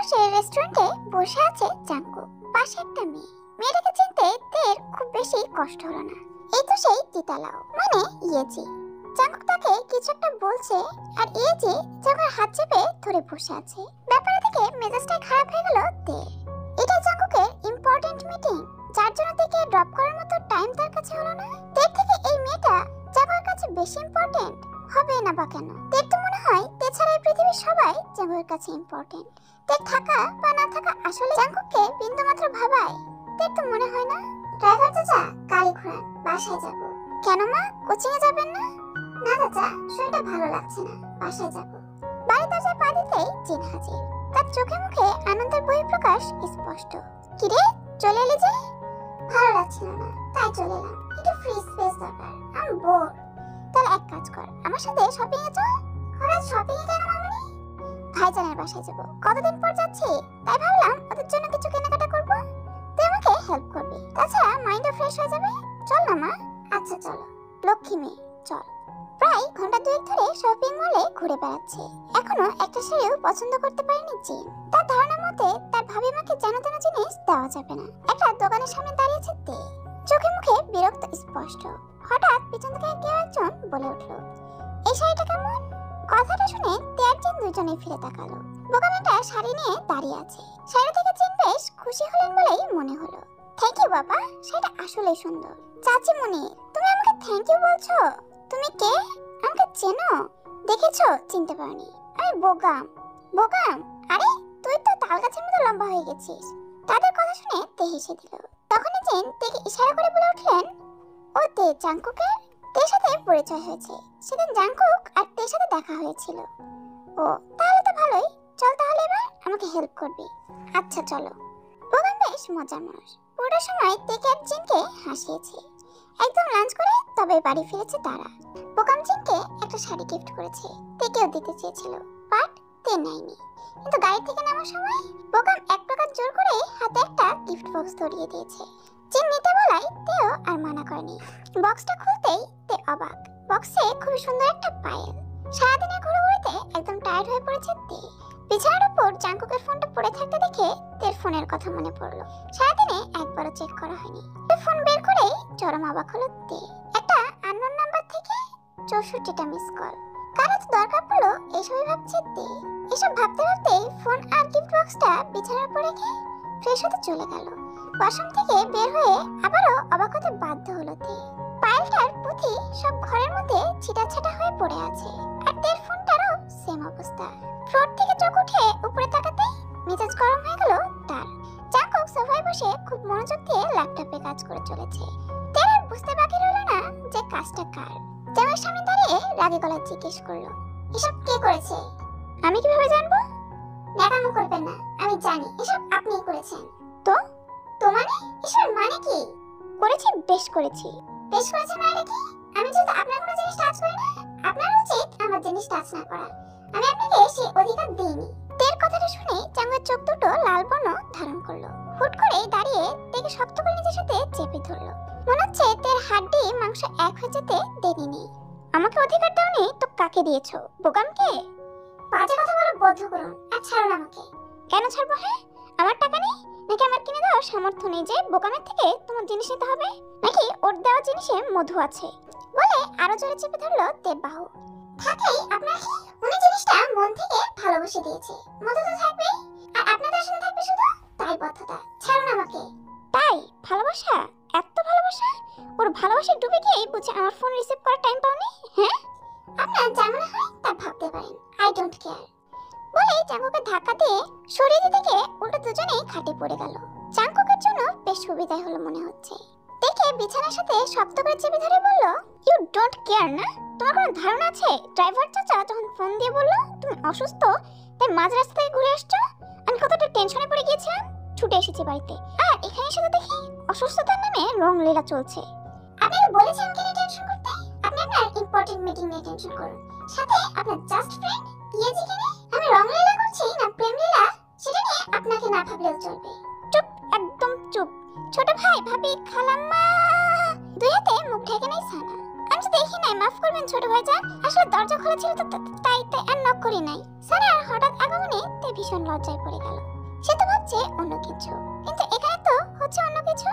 পাশে রেস্টুরেন্টে বসে আছে জাঙ্কুক। পাশে একটা মেয়েটাকে চিনতে তের খুব বেশি কষ্ট হলো না। এই তো সেই তিতালাও, মানে ইয়েজি। জাঙ্কুক তাকে কিছু একটা বলছে আর ইয়েজি জাঙ্কুকের হাত চেপে ধরে বসে আছে। ব্যাপারটা থেকে মেজাজটাই খারাপ হয়ে গেল তের। এটা জাঙ্কুকের ইম্পর্টেন্ট মিটিং, যার জন্য তেকে ড্রপ করার মতো টাইম তার কাছে হলো না। তের থেকে এই মেয়েটা জাঙ্কুকের কাছে বেশি ইম্পর্টেন্ট হবে না বা কেন? তের তো মনে হয় তে ছাড়া এই পৃথিবীর সবাই জাঙ্কুকের কাছে ইম্পর্টেন্ট। তের থাকা বা না থাকা আসলে জাঙ্কুককে বিন্দুমাত্র ভাবায় তের তো মনে হয় না। ড্রাইভার চাচা, গাড়ি ঘোরান, বাসায় যাব। কেন মা, কোচিং এ যাবেন না? না চাচা, শরীরটা ভালো লাগছে না, বাসায় যাব। বাড়ির দরজায় পা দিতেই জিন হাজির। তার চোখে মুখে আনন্দের বহিঃপ্রকাশ স্পষ্ট। কিরে, চলে এলি যে? ভালো লাগছিল না, তাই চলে এলাম। একটু ফ্রি স্পেস দরকার, আমি বোর। তাহলে এক কাজ কর, আমার সাথে শপিং এ চল। হঠাৎ শপিং এ কেন মামনি? ভাইজানের বাসায় যাব, কতদিন পর যাচ্ছি, তাই ভাবলাম ওদের জন্য কিছু কেনাকাটা করব। তুই আমাকে হেল্প করবি, তাছাড়া মাইন্ডও ফ্রেশ হয়ে যাবে। চল না মা। আচ্ছা চলো, লক্ষ্মী মেয়ে, চল। প্রায় ঘন্টা দুয়েক ধরে শপিং মলে ঘুরে বেড়াচ্ছে, এখনো একটা শাড়িও পছন্দ করতে পারেনি জিন। তার ধারণা মতে তার ভাবি মাকে যেন তেন জিনিস দেওয়া যাবে না। একটা দোকানের সামনে দাঁড়িয়েছে তে, চোখে মুখে বিরক্ত স্পষ্ট। হঠাৎ পিছন থেকে কেউ একজন বলে উঠল, এই শাড়িটা কেমন? কথাটা শুনে তে আর জিন দুজনেই ফিরে তাকালো। বোকা মেয়েটা শাড়ি নিয়ে দাঁড়িয়ে আছে। শাড়ি থেকে জিন বেশ খুশি হলেন বলেই মনে হলো। থ্যাংক ইউ বাবা, শাড়িটা আসলেই সুন্দর। চাচি মনি, তুমি আমাকে থ্যাংক ইউ বলছো? তুমি কে? আমাকে চেনো? দেখেছো, চিনতে পারোনি। আমি বোগাম। বোগাম? আরে তুই তো তাল গাছের মতো লম্বা হয়ে গেছিস। তাদের কথা শুনে তে হেসে দিল। তখনই জিন তেকে ইশারা করে বলে উঠলেন, ও তে জাঙ্কুকের। তের সাথে পরিচয় হয়েছে, সেদিন জাঙ্কুক আর তের সাথে দেখা হয়েছিল। ও তাহলে তো ভালোই, চল তাহলে এবার আমাকে হেল্প করবি। আচ্ছা চলো। বোগাম বেশ মজার মানুষ, পুরো সময় তেকে আর জিনকে হাসিয়েছে। একদম লাঞ্চ করে তবে বাড়ি ফিরেছে তারা। বোগাম জিনকে একটা শাড়ি গিফট করেছে, তেকেও দিতে চেয়েছিল, বাট তে নেয়নি। কিন্তু গাড়ি থেকে নামার সময় বোগাম এক প্রকার জোর করে হাতে একটা গিফট বক্স ধরিয়ে দিয়েছে। জিন নিতে বলায় তেও আর মানা করেনি। বক্সটা খুলতেই তে অবাক, বক্সে খুবই সুন্দর একটা পায়েল। সারাদিনের ঘুরোঘুরিতে একদম টায়ার্ড হয়ে পড়েছে তে। বিছানার উপর জাঙ্কুকের ফোনটা পড়ে থাকতে দেখে তের ফোনের কথা মনে পড়লো। সারাদিনে একবারও চেক করা হয়নি। ফোন বের করেই চরম অবাক হলো তে। একটা আননোন নাম্বার থেকে 64টা মিস কল। কার এত দরকার পড়লো এইসবই ভাবছে তে। এসব ভাবতে ভাবতেই ফোন আর গিফট বক্সটা বিছানার উপর রেখে ফ্রেশ হতে চলে গেল। ওয়াশরুম থেকে বের হয়ে আবারও অবাক হতে বাধ্য হলো তে। পায়েলটার পুঁথি সব ঘরের মধ্যে ছিটাছাটা হয়ে পড়ে আছে, আর তের ফোনটারও সেম অবস্থা। ফ্লোর থেকে চোখ উঠে উপরে তাকাতেই মেজাজ গরম হয়ে গেল তার। জাঙ্কুক সোফায় বসে খুব মনোযোগ দিয়ে ল্যাপটপে কাজ করে চলেছে। তের আর বুঝতে বাকি রইল না যে কাজটা কার। জামাইয়ের সামনে দাঁড়িয়ে রাগে গলায় জিজ্ঞেস করলো, এসব কে করেছে? আমি কিভাবে জানবো? ন্যাকামো করবেন না, আমি জানি এসব আপনিই করেছেন। তো তো মানে এসব মানে কি? করেছি, বেশ করেছি। বেশ করেছেন মানে কি? আমি যদি আপনার কোনো জিনিস টাচ করি না, আপনার উচিত আমার জিনিস টাচ না করা। আমি আপনাকে সেই অধিকার দেইনি। তের কথাটা শুনে জাঙ্গুয়ের চোখ দুটো লাল বর্ণ ধারণ করলো। হুট করে দাঁড়িয়ে তেকে শক্ত করে নিজের সাথে চেপে ধরলো। মনে হচ্ছে তের হাড্ডি মাংস এক হয়ে যেতে দেরি নেই। আমাকে অধিকার দাওনি তো কাকে দিয়েছো? বোগামকে? বাজে কথা বলা বন্ধ করুন আর ছাড়ুন আমাকে। কেন ছাড়বো? হ্যাঁ, আমার টাকা নেই নাকি আমার কিনে দেওয়ার সামর্থ্য নেই যে বোগামের থেকে তোমার জিনিস নিতে হবে? নাকি ওর দেওয়া জিনিসে মধু আছে? বলে আরো জোরে চেপে ধরলো তের বাহু। থাকেই আপনার কি? উনি জিনিসটা মন থেকে ভালোবেসে দিয়েছে, মধু তো থাকবেই, আর আপনাদের সাথে থাকবে শুধু তাই বদ্ধতা। ছাড়ুন আমাকে। তাই ভালোবাসা? এত ভালোবাসা? ওর ভালোবাসায় ডুবে গিয়ে বুঝে আমার ফোন রিসিভ করার টাইম পাওনি? হ্যাঁ, আপনার যা মনে হয় তা ভাবতে পারেন, আই ডোন্ট কেয়ার। বলে জাঙ্কুকে ধাক্কা দিয়ে সরিয়ে দিতে গিয়ে উল্টো দুজনেই খাটে পড়ে গেল। জাঙ্কুকের জন্য বেশ সুবিধাই হলো মনে হচ্ছে। দেখে বিছানার সাথে শক্ত করে চেপে ধরে বলল, ইউ ডোন্ট কেয়ার না? তোমার কোনো ধারণা আছে ড্রাইভার চাচা যখন ফোন দিয়ে বললো তুমি অসুস্থ তাই মাঝ রাস্তা থেকে ঘুরে আসছো, আমি কতটা টেনশনে পড়ে গিয়েছিলাম, ছুটে এসেছি বাড়িতে, আর এখানে এসে তো দেখি অসুস্থতার নামে রং লীলা চলছে। আপনাকে বলেছিলাম কেন টেনশন করতে? আপনি আপনার ইম্পর্টেন্ট মিটিং নিয়ে টেনশন করুন, সাথে আপনার জাস্ট ফ্রেন্ড ইয়েজি কে নিয়ে আমি রং লীলা করছি না প্রেম লীলা সেটা নিয়ে আপনাকে না ভাবলেও চলবে। চুপ, একদম চুপ। ছোট ভাই, ভাবি, খালাম্মা দুই হাতে মুখ ঢেকে নেই সানা। আমি তো দেখি নাই, মাফ করবেন ছোট ভাইজান, আসলে দরজা খোলা ছিল তো তাই আর নক করি নাই। সানার হঠাৎ আগমনে তে ভীষণ লজ্জায় পড়ে গেল। সে তো ভাবছে অন্য কিছু, কিন্তু এখানে তো হচ্ছে অন্য কিছু।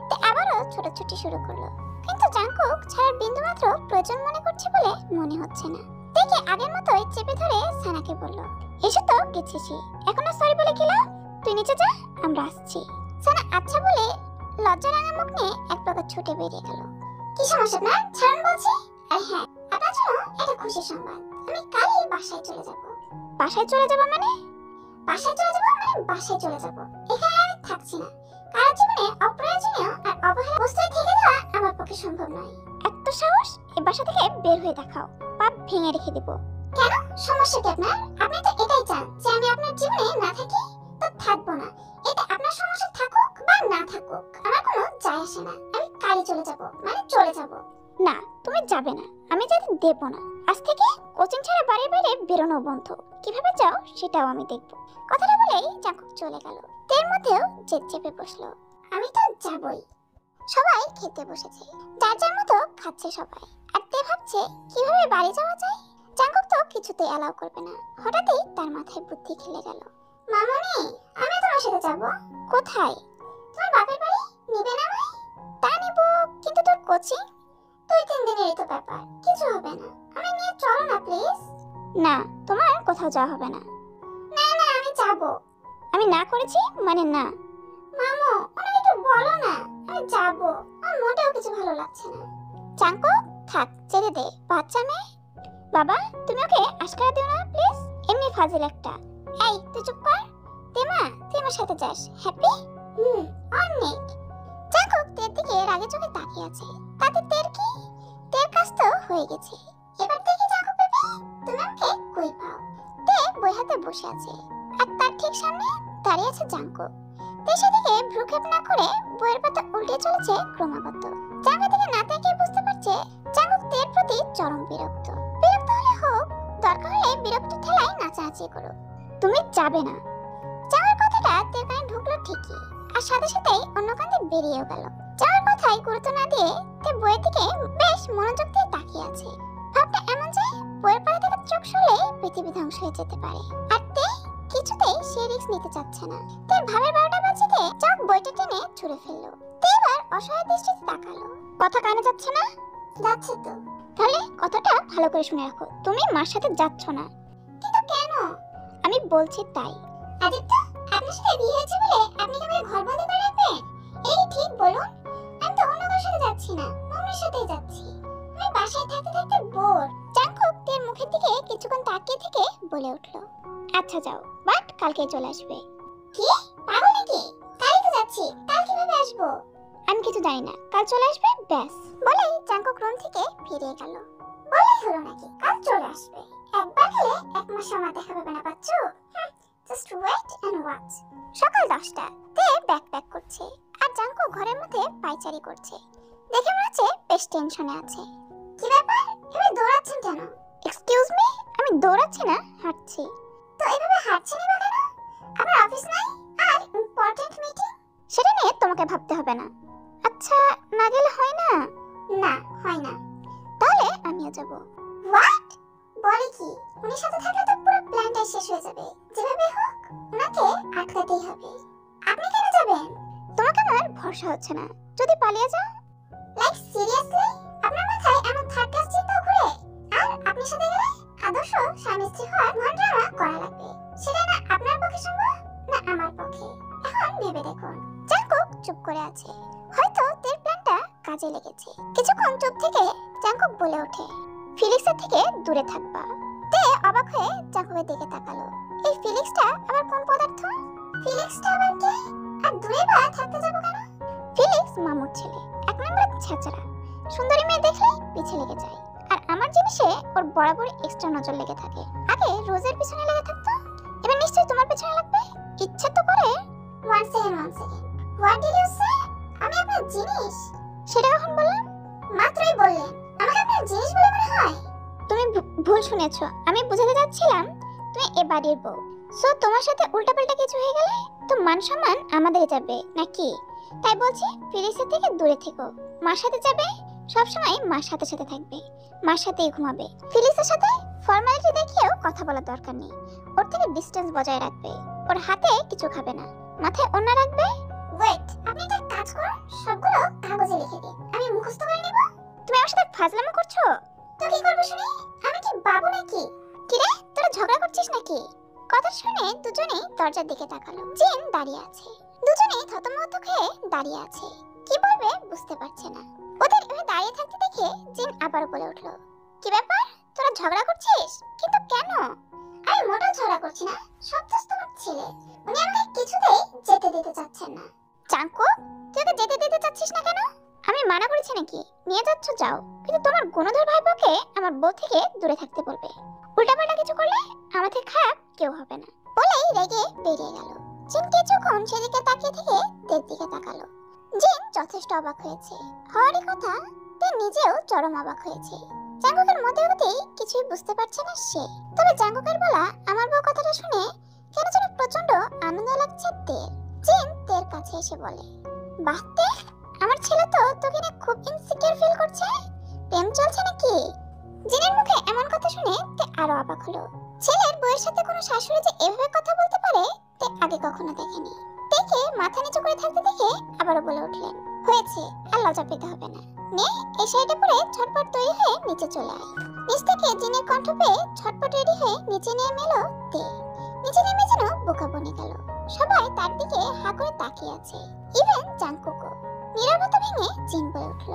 তাই আবারও ছোটাছুটি শুরু করলো, কিন্তু জাঙ্কুক ছাড়ার বিন্দুমাত্র প্রয়োজন মনে করছে বলে মনে হচ্ছে না। দেখে আগের মতোই চেপে ধরে সানাকে বলল, এসে তো গেছিস, এখন আর সরি বলে কি লাভ? তুই নিচে যা, আমরা আসছি। সানা আচ্ছা বলে লজ্জা রাঙা মুখ নিয়ে এক প্রকার ছুটে বেরিয়ে গেল। কি সমস্যা আপনার? ছাড়ুন বলছি। আর হ্যাঁ, আপনার জন্য এটা খুশির সংবাদ, আমি কালই বাসায় চলে যাব। বাসায় চলে যাব মানে? বাসায় চলে যাব মানে বাসায় চলে যাব। এখানে আমি থাকছি না। কারো জীবনে অপ্রয়োজনীয় আর অবহেলা বস্তুয় থেকে যাওয়া আমার পক্ষে সম্ভব নয়। এত সাহস? এই বাসা থেকে বের হয়ে দেখাও, পাপ ভেঙে রেখে দেব। কেন? সমস্যা কি আপনার? আপনি তো এটাই চান যে আমি আপনার জীবনে না থাকি, তো থাকবো না। এটা আপনার সমস্যা থাকুক বা না থাকুক আমার কোনো যায় আসে না। আমি কালই চলে যাব, মানে চলে যাব। না, তুমি যাবে না, আমি যেতে দেব না। আজ থেকে কোচিং ছাড়া বাড়ির বাইরে বেরোনো বন্ধ। কিভাবে যাও সেটাও আমি দেখব। কথাটা বলেই জাঙ্কুক চলে গেল। এর মধ্যেও জেদ চেপে বসলো, আমি তো যাবই। সবাই খেতে বসেছে, যার যার মতো খাচ্ছে সবাই। আর তে ভাবছে কিভাবে বাড়ি যাওয়া যায়। জাঙ্কুক তো কিছুতেই অ্যালাউ করবে না। হঠাৎই তার মাথায় বুদ্ধি খেলে গেল, মামনি, আমি তোমার সাথে যাব। কোথায়? তোমার বাপের বাড়ি। নিবে না ভাই? তা নিব, কিন্তু তোর কোচিং 2-3 দিনেরই তো ব্যাপার, কিছু হবে না। আমি নিয়ে চলো না প্লিজ। না, তোমার কোথাও যাওয়া হবে না। না না, আমি যাব। আমি না করেছি মানে না। মামু, ওনাকে একটু বলো না, আমি যাব। আমার মোটেও কিছু ভালো লাগছে না। জাঙ্কুক, থাক, যেতে দে, বাচ্চা মেয়ে। বাবা, তুমি ওকে আশকারা দিও না প্লিজ, এমনি ফাজিল একটা। এই তুই চুপ কর। তেমা, তুই আমার সাথে যাস। হ্যাপি? অনেক। জাঙ্কুক তের দিকে রাগে চোখে তাকিয়ে আছে। তাতে তের কি? তের কাজ তো হয়ে গেছে। এবার থেকে জাঙ্কুক বেবি, তুমি আমাকে কই পাও? তে বই হাতে বসে আছে, আর তার ঠিক সামনে দাঁড়িয়ে আছে জাঙ্কুক। তে সেদিকে ভ্রুক্ষেপ না করে বইয়ের পাতা উল্টে চলেছে ক্রমাগত। জাঙ্কুক দিকে না তাকিয়ে বুঝতে পারছে জাঙ্কুক তের প্রতি চরম বিরক্ত। বিরক্ত হলে হোক, দরকার হলে বিরক্ত ঠেলায় নাচানাচি করো। তুমি যাবে না। যাওয়ার কথাটা তের কানে ঢুকলো ঠিকই, আর সাথে সাথেই অন্য কানে বেরিয়েও গেল। যাওয়ার কথাই গুরুত্ব না দিয়ে তে বইয়ের দিকে বেশ মনোযোগ দিয়ে তাকিয়ে আছে। ভাবটা এমন যে বইয়ের পাতা থেকে চোখ সরলে পৃথিবী ধ্বংস হয়ে যেতে পারে। আর তে কিছুতেই সে রিস্ক নিতে চাচ্ছে না। তে ভাবের 12টা বাজতে চোখ বইটা টেনে ছুঁড়ে ফেললো। তে এবার অসহায় দৃষ্টিতে তাকালো। কথা কানে যাচ্ছে না? যাচ্ছে তো। তাহলে কথাটা ভালো করে শুনে রাখো, তুমি মার সাথে যাচ্ছ না। কিন্তু কেন? আমি বলছি তাই। আদিত্য, আপনার সাথে বিয়ে হয়েছে বলে আপনি কি আমাকে ঘর বন্ধ করে রাখবেন? এই ঠিক বলুন। আমি তো অন্য কারোর সাথে যাচ্ছি না, মামুর সাথেই যাচ্ছি। আমি বাসায় থাকতে থাকতে বোর। জাঙ্কুক তের মুখের দিকে কিছুক্ষণ তাকিয়ে থেকে বলে উঠলো, আচ্ছা যাও, বাট কালকে চলে আসবে। কি? পাগল নাকি? কালই তো যাচ্ছি, কাল কিভাবে আসবো? আমি কিছু জানি না, কাল চলে আসবে ব্যাস। বলেই জাঙ্কুক রুম থেকে ফিরে গেল। বলেই হলো নাকি, কাল চলে আসবে। একবার গেলে 1 মাস আমার দেখা পাবে না, পাচ্ছো? Just wait and watch. সকাল 10টা, তে ব্যাকপ্যাক করছে, আর জাঙ্কুক ঘরের মধ্যে পায়চারি করছে। দেখে মনে হচ্ছে বেশ টেনশনে আছে। কি ব্যাপার, এভাবে দৌড়াচ্ছেন কেন? এক্সকিউজ মি, আমি দৌড়াচ্ছি না, হাঁটছি। তো এভাবে হাঁটছেন কেন? আপনার অফিস নাই আর ইম্পর্টেন্ট মিটিং? সেটা নিয়ে তোমাকে ভাবতে হবে না। আচ্ছা, না গেলে হয় না? না, হয় না। তাহলে আমিও যাব। হোয়াট? বলে কি? উনি সাথে থাকলে তো পুরো প্ল্যানটাই শেষ হয়ে যাবে। যেভাবে হোক ওনাকে আটকাতেই হবে। আপনি কেন যাবেন? তোমাকে আমার ভরসা হচ্ছে না, যদি পালিয়ে যাও। Like seriously? আপনার মাথায় এমন থার্ড ক্লাস চিন্তা ঘুরে? আর আপনি সাথে গেলে আদর্শ স্বামী স্ত্রী হওয়ার মন্ত্রণা করা লাগবে। সেটা না আপনার পক্ষে সম্ভব, না আমার পক্ষে। এখন ভেবে দেখুন। জাঙ্কুক চুপ করে আছে, হয়তো তের প্ল্যানটা কাজে লেগেছে। কিছুক্ষণ চুপ থেকে জাঙ্কুক বলে ওঠে, ফিলিক্সের থেকে দূরে থাকবা। তে অবাক হয়ে জাঙ্কুকের দিকে তাকালো। এই ফিলিক্সটা আবার কোন পদার্থ? ফিলিক্সটা আবার কে? আর দূরে বা থাকতে যাব কেন? ফিলিক্স মামুর ছেলে, 1 নম্বরের ছেঁচড়া। সুন্দরী মেয়ে দেখলেই পিছে লেগে যায়। আর আমার জিনিসে ওর বরাবর এক্সট্রা নজর লেগে থাকে। আগে রোজের পিছনে লেগে থাকতো, এবার নিশ্চয়ই তোমার পিছনে লাগবে। ইচ্ছে তো করে। One second. What did you say? আমি আপনার জিনিস? সেটা কখন বললাম? মাত্রই বললেন। আমাকে আপনার জিনিস বলে মনে হয়? তুমি ভুল শুনেছো, আমি বোঝাতে যাচ্ছিলাম তুমি এ বাড়ির বউ। সো তোমার সাথে উল্টাপাল্টা কিছু হয়ে গেলে তো মান সম্মান আমাদেরই যাবে নাকি? তাই বলছি ফিলিক্সের থেকে দূরে থেকো। মার সাথে যাবে, সবসময় মার সাথে সাথে থাকবে, মার সাথেই ঘুমাবে। ফিলিক্সের সাথে ফর্মালিটি দেখিয়েও কথা বলার দরকার নেই, ওর থেকে ডিসটেন্স বজায় রাখবে। ওর হাতে কিছু খাবে না, মাথায় ওড়না রাখবে। ওয়েট, আপনি একটা কাজ করুন, সবগুলো কাগজে লিখে দিন, আমি মুখস্থ করে নেব। তুমি আমার সাথে ফাজলামো করছো? তো কি করব শুনি? আমি কি বাবু নাকি? কি রে, তোরা ঝগড়া করছিস নাকি? কথা শুনে দুজনেই দরজার দিকে তাকালো। জিন দাঁড়িয়ে আছে। দুজনেই থতমত খেয়ে দাঁড়িয়ে আছে, কি বলবে বুঝতে পারছে না। ওদের এভাবে দাঁড়িয়ে থাকতে দেখে জিন আবার বলে উঠলো, কি ব্যাপার, তোরা ঝগড়া করছিস? কিন্তু কেন? আমি মোটেও ঝগড়া করছি না, সব দোষ তোমার ছেলে। উনি আমাকে কিছুতেই যেতে দিতে চাচ্ছেন না। জাঙ্কুক, তুই ওকে যেতে দিতে চাচ্ছিস না কেন? আমি মানা করেছি নাকি? নিয়ে যাচ্ছ যাও, কিন্তু তোমার গুণধর ভাইপোকে আমার বউ থেকে দূরে থাকতে বলবে। উল্টাপাল্টা কিছু করলে আমার থেকে খারাপ কেউ হবে না। বলেই রেগে বেরিয়ে গেল। জিন কিছুক্ষণ সেদিকে তাকিয়ে থেকে তের দিকে তাকালো। জিন যথেষ্ট অবাক হয়েছে, হওয়ারই কথা। তে নিজেও চরম অবাক হয়েছে। জাঙ্কুকের মধ্যে কিছুই বুঝতে পারছে না সে। তবে জাঙ্কুকের বলা আমার বউ কথাটা শুনে কেন যেন প্রচন্ড আনন্দ লাগছে তের। জিন তের কাছে এসে বলে, বাহ তে, আমার ছেলে তো তোকে নিয়ে খুব ইনসিকিউর ফিল করছে। প্রেম চলছে নাকি? জিনের মুখে এমন কথা শুনে তে আরো অবাক হলো। ছেলের বউয়ের সাথে কোনো শাশুড়ি যে এভাবে কথা বলতে পারে তে আগে কখনো দেখেনি। দেখে মাথা নিচু করে থাকতে দেখে আবারও বলে উঠলেন, হয়েছে, আর লজ্জা পেতে হবে না। নে, এই শাড়িটা পরে ঝটপট তৈরি হয়ে নিচে চলে আয়। নিচ থেকে জিনের কণ্ঠ পেয়ে ঝটপট রেডি হয়ে নিচে নেমে এলো তে। নিচে নেমে যেন বোকা বনে গেল। সবাই তার দিকে হা করে তাকিয়ে আছে, ইভেন জাঙ্কুকও। নীরবতা ভেঙে জিন বলে উঠল,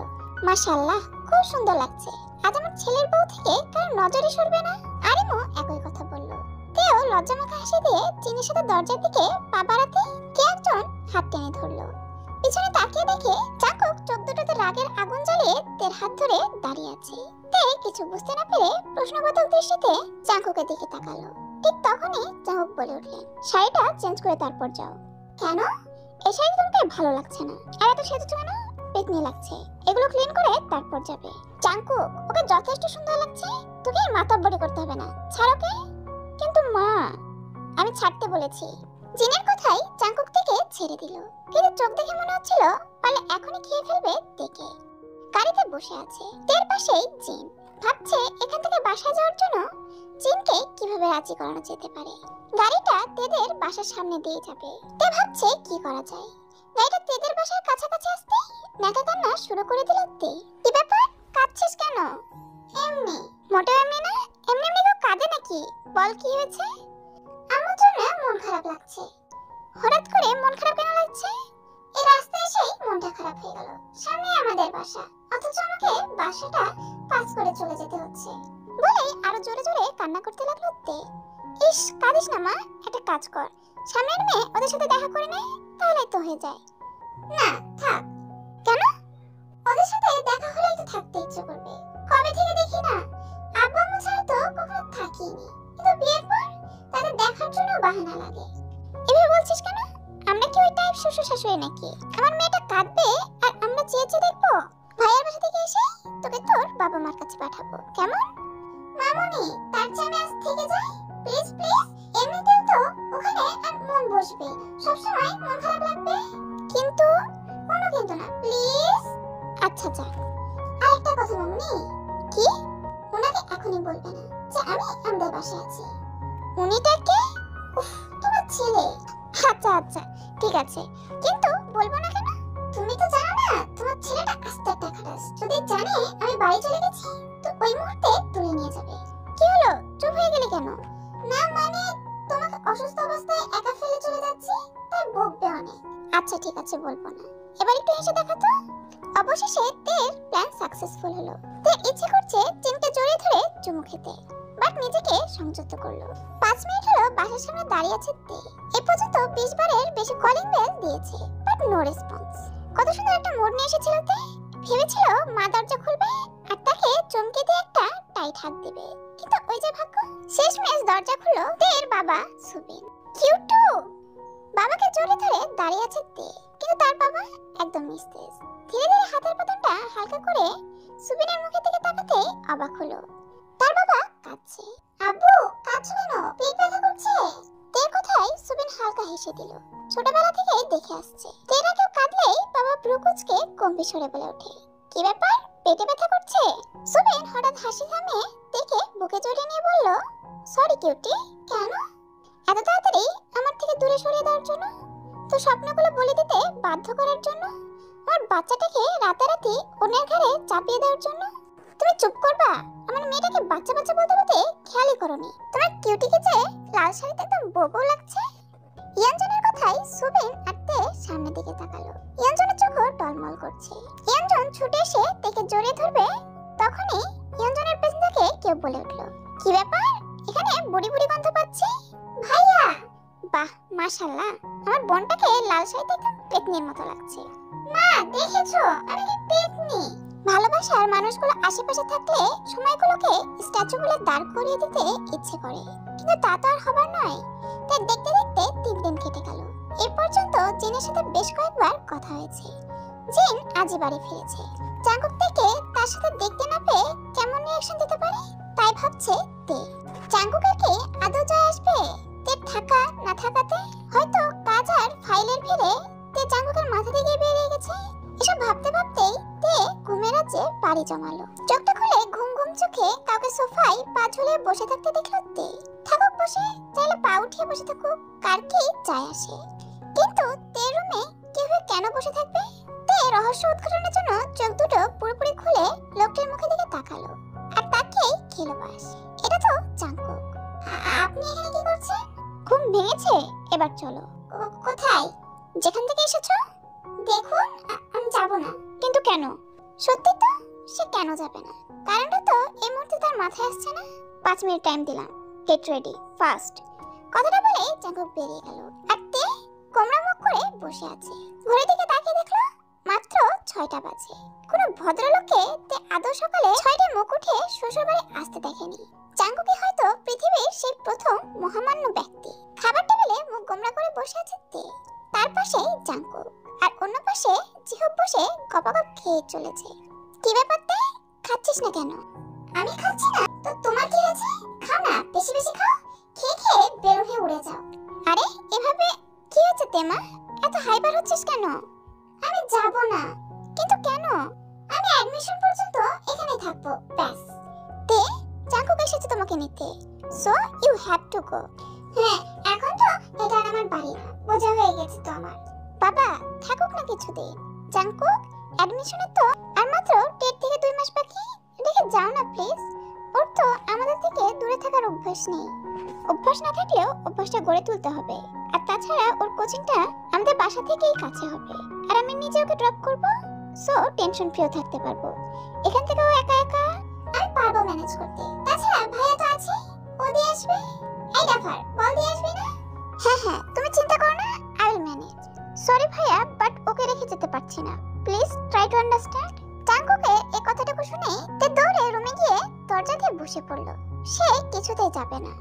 মাশাআল্লাহ, খুব সুন্দর লাগছে। আজ আমার ছেলের বউ থেকে কারো নজরই সরবে না। আরিমও একই কথা বলল। তেও লজ্জামাখা হাসি দিয়ে জিনের সাথে দরজার দিকে পা বাড়াতে কে একজন হাত টেনে ধরলো। পিছনে তাকিয়ে দেখে জাঙ্কুক চোখ দুটোতে রাগের আগুন জ্বালিয়ে তের হাত ধরে দাঁড়িয়ে আছে। তে কিছু বুঝতে না পেরে প্রশ্নবোধক দৃষ্টিতে জাঙ্কুকের দিকে তাকালো। ঠিক তখনই জাঙ্কুক বলে উঠলেন, শাড়িটা চেঞ্জ করে তারপর যাও। কেন? এই শাড়ি তোমাকে ভালো লাগছে না। আর এত সেজেছো কেন? পেতনি লাগছে। এগুলো ক্লিন করে তারপর যাবে। জাঙ্কুক, ওকে যথেষ্ট সুন্দর লাগছে, তোকে আর মাতব্বরি করতে হবে না, ছাড় ওকে। কিন্তু মা, আমি ছাড়তে বলেছি। জিনের কথাই জাঙ্কুক থেকে ছেড়ে দিল, কিন্তু চোখ দেখে মনে হচ্ছিল পারলে এখনই খেয়ে ফেলবে তেকে। গাড়িতে বসে আছে, তের পাশেই জিন। ভাবছে এখান থেকে বাসায় যাওয়ার জন্য জিনকে কিভাবে রাজি করানো যেতে পারে। গাড়িটা তেদের বাসার সামনে দিয়ে যাবে। তে ভাবছে কি করা যায়। গাড়িটা তেদের বাসার কাছাকাছি আসতে নাকা কান্না শুরু করে দিল তে। কি ব্যাপার, কাঁদছিস কেন? এমনি। মোটেও এমনি না। এমনি এমনি কেউ কাঁদে নাকি? বল কি হয়েছে? আমার জন্য মন খারাপ লাগছে। হঠাৎ করে মন খারাপ কেন লাগছে? এই রাস্তায় এসেই মনটা খারাপ হয়ে গেল। সামনে আমাদের বাসা, অথচ আমাকে বাসাটা পাস করে চলে যেতে হচ্ছে। বলে আরো জোরে জোরে কান্না করতে লাগলো তে। ইস, কাঁদিস না মা, একটা কাজ কর, সামনের মেয়ে ওদের সাথে দেখা করে নে, তাহলেই তো হয়ে যায়। না, থাক। কেন? ওদের সাথে দেখা হলেই তো থাকতে ইচ্ছে করবে। কবে থেকে দেখি না, আব্বা আম্মু ছাড়া তো কখনো থাকিনি, কিন্তু বিয়ের পর তাদের দেখার জন্য বাহানা লাগে। এভাবে বলছিস কেন? আমরা কি ওই টাইপ শ্বশুর শাশুড়ি নাকি? আমার মেয়েটা কাঁদবে আর আমরা চেয়ে চেয়ে দেখবো? ভাইয়ের বাসা থেকে এসে তোকে তোর বাবা মার কাছে পাঠাবো, কেমন? মামুনি, তার চেয়ে আমি আজ থেকে যাই, প্লিজ প্লিজ। এমনিতেও তো ওখানে আর মন বসবে, সবসময় মন খারাপ লাগবে। কিন্তু কোনো কিন্তু না, প্লিজ। আচ্ছা যা। আরেকটা কথা মামুনি। কি? ওনাকে এখনই বলবে না যে আমি আমাদের বাসায় আছি। উনিটাকে? উফ, তোমার ছেলে। আচ্ছা আচ্ছা, ঠিক আছে, কিন্তু বলবো না কেন? তুমি তো জানো না তোমার ছেলেটা আস্তে একটা খাটাস। যদি জানে আমি বাড়ি চলে গেছি তো ওই মুহূর্তে তুলে নিয়ে যাবে। কি হলো, চুপ হয়ে গেলি কেন? না মানে, তোমাকে অসুস্থ অবস্থায় একা ফেলে চলে যাচ্ছি, তাই বকবে অনেক। আচ্ছা ঠিক আছে, বলবো না। এবার একটু হেসে দেখা তো। অবশেষে তের প্ল্যান সাকসেসফুল হলো। তের ইচ্ছে করছে জিনকে জড়িয়ে ধরে চুমু খেতে, বাট নিজেকে সংযত করলো। 5 মিনিট হলো বাসার সামনে দাঁড়িয়ে আছে তে। এ পর্যন্ত 20 বারের বেশি কলিং বেল দিয়েছে, বাট নো রেসপন্স। কত সুন্দর একটা মুড নিয়ে এসেছিল তে। ভেবেছিল মা দরজা খুলবে আর তাকে চমকে দিয়ে একটা টাইট হাত দিবে, কিন্তু ওই যে ভাগ্য, শেষমেশ দরজা খুললো তের বাবা সুবিন। কিউটু বাবাকে জড়িয়ে ধরে দাঁড়িয়ে আছে তে, কিন্তু তার বাবা একদম নিস্তেজ। ধীরে ধীরে হাতের পাতাটা হালকা করে সুবিনের মুখের দিকে তাকাতে অবাক হলো। তার বাবা কাঁদছে। আব্বু, কাঁদছো কেন? পেট ব্যথা করছে? তের কথায় সুবিন হালকা হেসে দিল। ছোটবেলা থেকে দেখে আসছে তেরা কেউ কাঁদলেই বাবা ব্রুকুচকে গম্ভীর স্বরে বলে ওঠে, কি ব্যাপার, পেটে ব্যথা করছে? সুবিন হঠাৎ হাসি থামিয়ে দেখে বুকে জড়িয়ে নিয়ে বলল, সরি কিউটি। কেন? এত তাড়াতাড়ি আমার থেকে দূরে সরিয়ে দেওয়ার জন্য, তো স্বপ্নগুলো বলে দিতে বাধ্য করার জন্য, আমার বাচ্চাটাকে রাতারাতি অন্যের ঘাড়ে চাপিয়ে দেওয়ার জন্য। তুমি চুপ করবা? আমার মেয়েটাকে বাচ্চা বাচ্চা বলতে বলতে খেয়ালই করনি তোমার কিউটিকে যে লাল শাড়িতে একদম বোবো লাগছে। ইয়ানজনের কথাই সুবিন আর তে সামনের দিকে তাকালো। ইয়ানজনের চোখও টলমল করছে। ইয়ানজন ছুটে এসে তেকে জড়িয়ে ধরবে, তখনই ইয়ানজনের পেছন থেকে কেউ বলে উঠলো, কি ব্যাপার, এখানে বুড়ি বুড়ি গন্ধ পাচ্ছি। ভাইয়া! বাহ, মাশাআল্লাহ, আমার বোনটাকে লাল শাড়িতে একদম পেতনির মতো লাগছে। মা, দেখেছো আমি কি পেতনি? ভালোবাসার মানুষগুলো আশেপাশে থাকলে সময়গুলোকে স্ট্যাচু বলে দাঁড় করিয়ে দিতে ইচ্ছে করে, কিন্তু তা তো আর হবার নয়। তাই দেখতে দেখতে 3 দিন কেটে গেল। এ পর্যন্ত জিনের সাথে বেশ কয়েকবার কথা হয়েছে। জিন আজই বাড়ি ফিরেছে। জাঙ্কুক থেকে তার সাথে দেখতে না পেয়ে কেমন রিঅ্যাকশন দিতে পারে তাই ভাবছে তে। জাঙ্কুকের কি আদৌ যায় আসবে তে থাকা না থাকাতে? হয়তো কাজ আর ফাইলের ভিড়ে তে জাঙ্কুকের মাথা থেকে বেরিয়ে গেছে। এসব ভাবতে ভাবতেই তে ঘুমের রাজ্যে পাড়ি জমালো। চোখটা খুলে ঘুম ঘুম চোখে কাউকে সোফায় পা ঝুলিয়ে বসে থাকতে দেখলো তে। থাকুক বসে, চাইলে পা উঠিয়ে বসে থাকুক, কার কি যায় আসে। কিন্তু তে রুমে কিভাবে কেন বসে থাকবে? তে রহস্য উদ্ঘাটনের জন্য চোখ দুটো পুরোপুরি খুলে লোকটির মুখের দিকে তাকালো, আর তাকেই খেলো বাস। এটা তো জাঙ্কুক। আপনি এখানে কি করছেন? ঘুম ভেঙেছে? এবার চলো। কোথায়? যেখান থেকে এসেছো। দেখুন, আমি যাব না। কিন্তু কেন? সত্যি তো, সে কেন যাবে না? কারণটা তো এই মুহূর্তে তার মাথায় আসছে না। 5 মিনিট টাইম দিলাম, গেট রেডি ফাস্ট। কথাটা বলে জাঙ্কুক বেরিয়ে গেল, আর তে কোমড়া মুখ করে বসে আছে। ঘড়ির দিকে তাকিয়ে দেখলো মাত্র 6টা বাজে। কোনো ভদ্রলোককে তে আদৌ সকালে 6টায় মুখ উঠে শ্বশুরবাড়ি আসতে দেখেনি। জাঙ্কুকই হয়তো পৃথিবীর সেই প্রথম মহামান্য ব্যক্তি। খাবার টেবিলে মুখ গোমড়া করে বসে আছে তে, তার পাশে জাঙ্কুক, আর অন্য পাশে জিহুব বসে গপাগপ খেয়ে চলেছে। কি ব্যাপার তে, খাচ্ছিস না কেন? আমি খাচ্ছি না তো তোমার কি হয়েছে? খাও না, বেশি বেশি খাও, খেয়ে খেয়ে বের হয়ে উড়ে যাও। আরে এভাবে কি হচ্ছে তেমা, এত হাইপার হচ্ছিস কেন? আমি যাব না। কিন্তু কেন? আমি অ্যাডমিশন পর্যন্ত এখানেই থাকবো, ব্যাস। তে জাঙ্কুক এসেছে তোমাকে নিতে, so you have to go. হ্যাঁ, এখন তো এটা আমার বাড়ি না, বোঝা হয়ে গেছে তো আমার। বাবা থাকুক না কিছুদিন। জাঙ্কুক, অ্যাডমিশনে তো আর মাত্র 1.5 থেকে 2 মাস বাকি, রেখে যাও না প্লিজ। ওর তো আমাদের থেকে দূরে থাকার অভ্যাস নেই। অভ্যাস না থাকলেও অভ্যাসটা গড়ে তুলতে হবে। আর তাছাড়া ওর কোচিংটা আমাদের বাসা থেকেই কাছে হবে, আর আমি নিজে ওকে ড্রপ করব, সো টেনশন ফ্রিও থাকতে পারবো। এখান থেকে ও একা একা আমি পারবো ম্যানেজ করতে। তাছাড়া ভাইয়া তো আছে, ও দিয়ে আসবে। এই ডাফার, বল দিয়ে আসবে না? হ্যাঁ হ্যাঁ, তুমি চিন্তা করো না, আই উইল ম্যানেজ। সরি ভাইয়া, বাট ওকে রেখে যেতে পারছি না, প্লিজ ট্রাই টু আন্ডারস্ট্যান্ড। জাঙ্কুকের এই কথাটুকু শুনে তে দৌড়ে রুমে গিয়ে দরজা দিয়ে বসে পড়লো। সে কিছুতেই যাবে না।